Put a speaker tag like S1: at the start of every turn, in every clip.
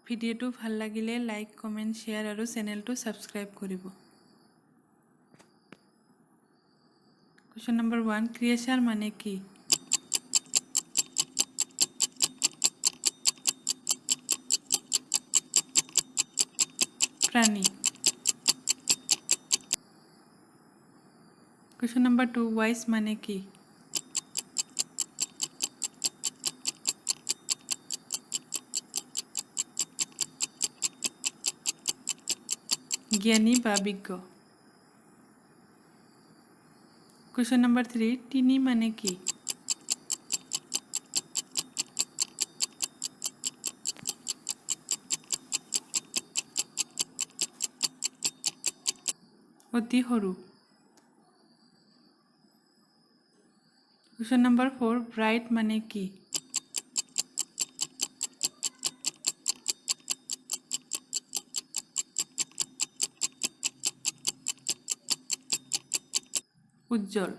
S1: ভিডিওটো ভাল লাগিলে লাইক কমেন্ট শেয়ার আৰু চেনেলটো সাবস্ক্রাইব কৰিব। Question number 1 ক্রিয়েচার মানে কি? প্রাণী। Question number 2 ওয়াইস মানে কি? জ্ঞানী বা বিজ্ঞ। Question number 3 তিনি মানে কি? অতি সৰু। Question number 4 ব্রাইট মানে কি? উজ্জ্বল।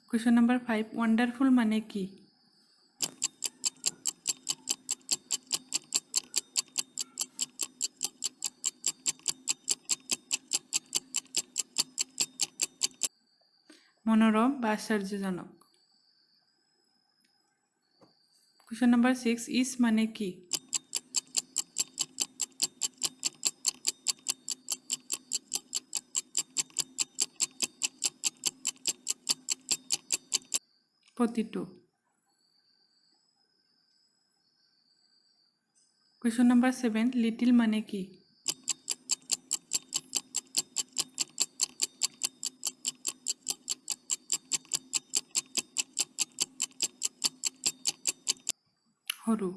S1: Question number 5 ওয়ান্ডারফুল মানে কি? মনোরম বা আশ্চর্যজনক। Question number 6 ইস মানে কি? প্রতিটো। Question number 7 লিটল মানে কি? সৰু।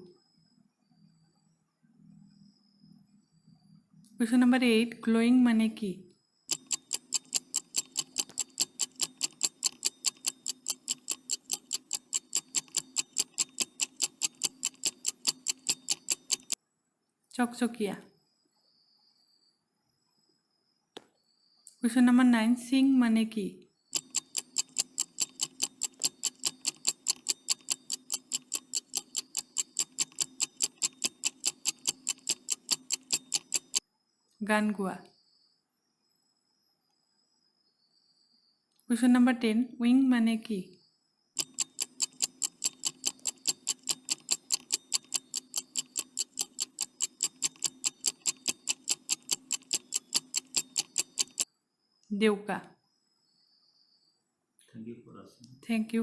S1: Question number 8 গ্লোয়িং মানে কি? চকচকিয়া। Question number 9 সিং মানে কি? গান গোৱা। Question number 10 উইং মানে কি? দেউকা। Thank you.